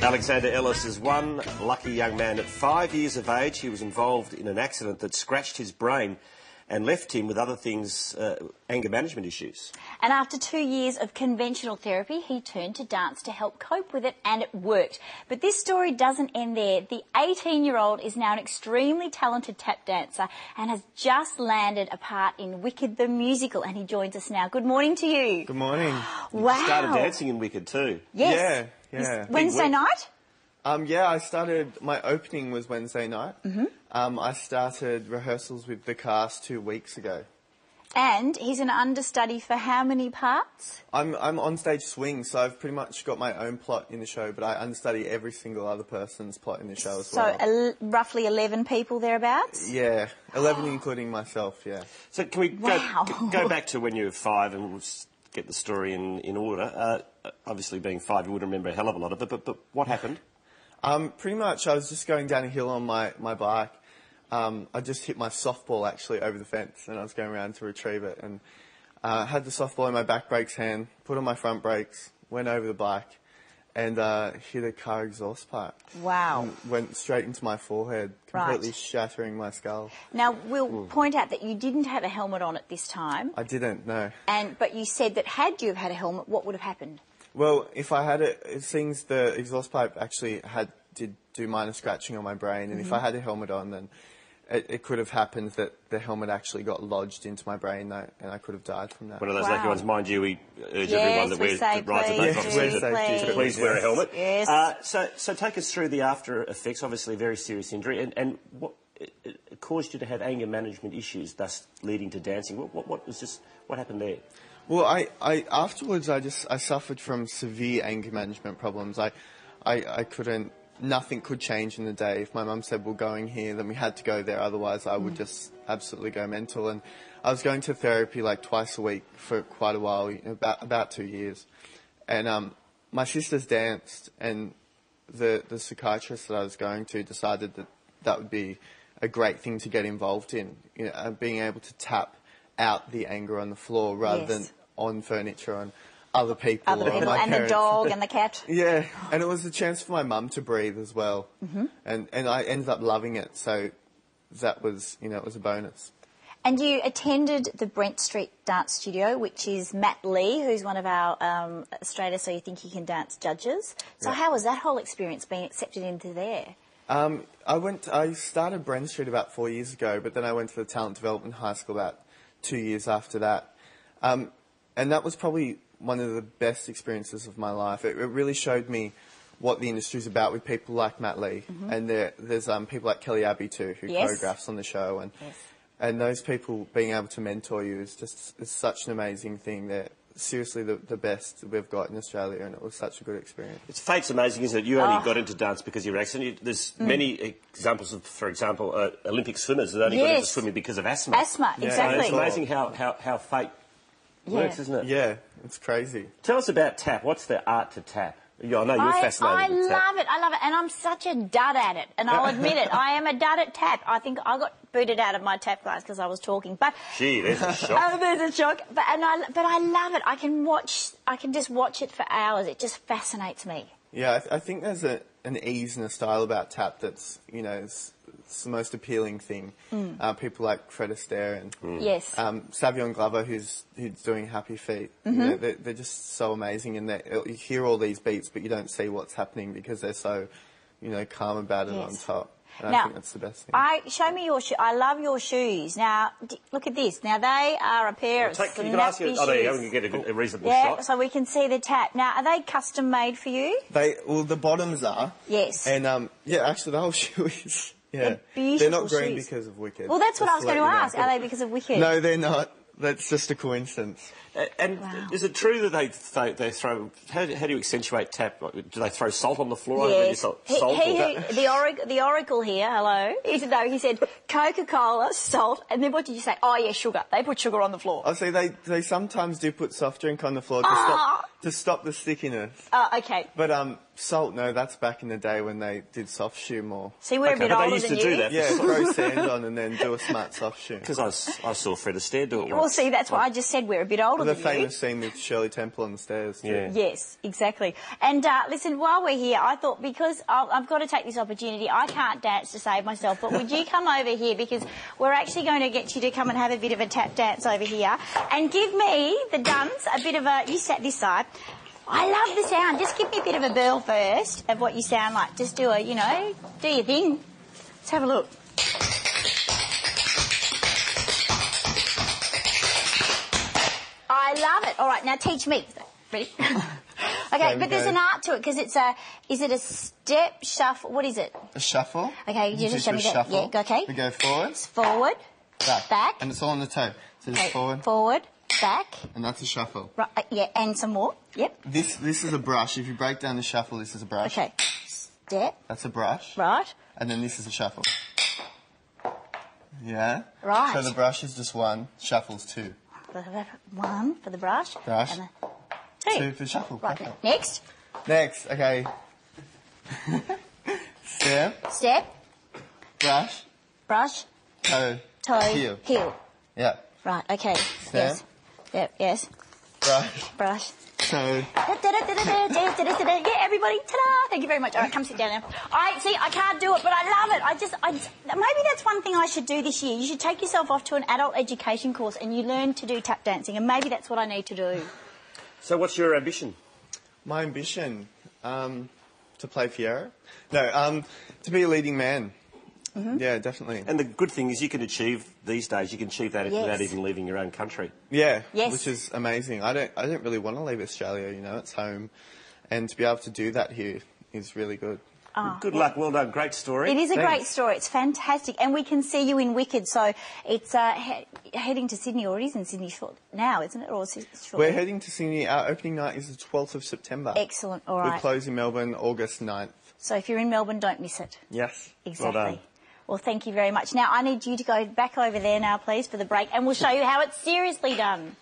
Alexander Ellis is one lucky young man. At 5 years of age, he was involved in an accident that scratched his brain and left him with other things, anger management issues. And after 2 years of conventional therapy, he turned to dance to help cope with it, and it worked. But this story doesn't end there. The 18-year-old is now an extremely talented tap dancer and has just landed a part in Wicked the musical, and he joins us now. Good morning to you. Good morning. Wow. You started dancing in Wicked too. Yes. Yeah. Wednesday night? Yeah, I started, my opening was Wednesday night. I started rehearsals with the cast 2 weeks ago. And he's an understudy for how many parts? I'm on stage swing, so I've pretty much got my own plot in the show, but I understudy every single other person's plot in the show as well. So roughly 11 people thereabouts? Yeah, 11 including myself, yeah. So can we go back to when you were 5 and we'll get the story in order? Obviously being 5 you wouldn't remember a hell of a lot of it, but what happened? Pretty much I was just going down a hill on my bike. I just hit my softball actually over the fence and I was going around to retrieve it, and had the softball in my back brakes hand, put on my front brakes, went over the bike and hit a car exhaust pipe. Wow. And went straight into my forehead, completely shattering my skull. Now, we'll point out that you didn't have a helmet on at this time. I didn't, no. But you said that had you have had a helmet, what would have happened? Well, if I had it seems the exhaust pipe actually did do minor scratching on my brain, and if I had a helmet on, then it could have happened that the helmet actually got lodged into my brain, and I could have died from that. One of those lucky ones, mind you. We urge everyone that rides to please wear a helmet. Yes. So take us through the after effects. Obviously, a very serious injury, and what it caused you to have anger management issues, thus leading to dancing. What happened there? Well, I afterwards I suffered from severe anger management problems. I couldn't. Nothing could change in the day. If my mum said we're going here, then we had to go there. Otherwise, I would just absolutely go mental. And I was going to therapy like twice a week for quite a while, about 2 years. And my sisters danced, and the psychiatrist that I was going to decided that would be a great thing to get involved in. Being able to tap out the anger on the floor rather than on furniture and other people. And the dog and the cat. Yeah, and it was a chance for my mum to breathe as well. And I ended up loving it, so that was, it was a bonus. And you attended the Brent Street Dance Studio, which is Matt Lee, who's one of our Australia So You Think You Can Dance judges. So how was that whole experience being accepted into there? I started Brent Street about 4 years ago, but then I went to the Talent Development High School about 2 years after that. And that was probably one of the best experiences of my life. It really showed me what the industry's about with people like Matt Lee. And there's people like Kelly Abbey too, who choreographs on the show. And those people being able to mentor you is such an amazing thing. They're seriously the best we've got in Australia, and it was such a good experience. Fate's amazing, isn't it? You only got into dance because of your accident. There's many examples of, for example, Olympic swimmers that only got into swimming because of asthma. Asthma, exactly. It's amazing how fate works, isn't it? Yeah, it's crazy. Tell us about tap. What's the art to tap? I know you're fascinated with tap. I love it, and I'm such a dud at it, and I'll admit it. I am a dud at tap. I think I got booted out of my tap class because I was talking. But gee, there's a shock. There's a shock. But I love it. I can just watch it for hours. It just fascinates me. Yeah, I think there's an ease and a style about tap that's, it's the most appealing thing. People like Fred Astaire and Savion Glover, who's doing Happy Feet. They're just so amazing, and you hear all these beats, but you don't see what's happening because they're so, calm about it on top. And I think that's the best thing. Show me your shoes. I love your shoes. Now, look at this. Now, they are a pair of snappy shoes. You can ask you, there you go, we can get a reasonable shot. Yeah, so we can see the tap. Now, are they custom made for you? Well, the bottoms are. Yes. And, actually, the whole shoe is... Yeah. They're not green because of Wicked. Well, that's what I was going to ask. Are they because of Wicked? No, they're not. That's just a coincidence. And is it true that they throw... How do you accentuate tap? Do they throw salt on the floor? Yes. The Oracle here, hello. He said Coca-Cola, salt, and then what did you say? Oh, yeah, sugar. They put sugar on the floor. Oh, see, they sometimes do put soft drink on the floor To stop the stickiness. Oh, okay. But salt, no, that's back in the day when they did soft shoe more. See, we're a bit but they older used than to you. do that. Yeah, throw sand on and then do a smart soft shoe. Because I saw Fred Astaire do it Well, once. see, that's why I just said we're a bit older The than famous scene with Shirley Temple on the stairs. Too. Yeah. Yes, exactly. And listen, while we're here, I thought because I've got to take this opportunity, I can't dance to save myself, but would you come over here because we're actually going to get you to come and have a bit of a tap dance over here and give me, the duns, a bit of a... You sat this side. I love the sound. Just give me a bit of a burl first of what you sound like. Just do a, you know, do your thing. Let's have a look. I love it. All right, now teach me. Ready? Okay, but there's an art to it because it's a... Is it a step, shuffle? What is it? A shuffle. Okay, you just show me that. Shuffle. Yeah, okay. We go forward. Forward. Back. And it's all on the toe. So just forward. Forward. Back. And that's a shuffle. Right, yeah, and some more. Yep. This is a brush. If you break down the shuffle, this is a brush. Okay. Step. That's a brush. Right. And then this is a shuffle. Yeah? Right. So the brush is just one, shuffle's two. One for the brush. Brush. And Two two. for shuffle. Right. Perfect. Next. Next, okay. Step, Step. brush, Brush. toe, Toe. heel. Heel. Yeah. Right, okay. Yes. Yep, yes. Brush, Brush. toe. Yeah, everybody. Ta-da! Thank you very much. All right, come sit down now. All right, see, I can't do it, but I love it. Maybe that's one thing I should do this year. You should take yourself off to an adult education course and you learn to do tap dancing, and maybe that's what I need to do. So what's your ambition? My ambition, to play Fiero? No, to be a leading man. Mm-hmm. Yeah, definitely. And the good thing is you can achieve, these days, you can achieve that Yes. without even leaving your own country. Yeah, Yes. which is amazing. I don't really want to leave Australia, you know, it's home. And to be able to do that here is really good. Good luck, well done, great story. It is a Thanks. great story. It's fantastic. And we can see you in Wicked, so it's heading to Sydney, or it is in Sydney now, isn't it? Or is it shortly? We're heading to Sydney. Our opening night is the 12th of September. Excellent, all We right. close in Melbourne August 9th. So if you're in Melbourne, don't miss it. Yes. Exactly. Well done. Well, thank you very much. Now, I need you to go back over there now, please, for the break, and we'll show you how it's seriously done.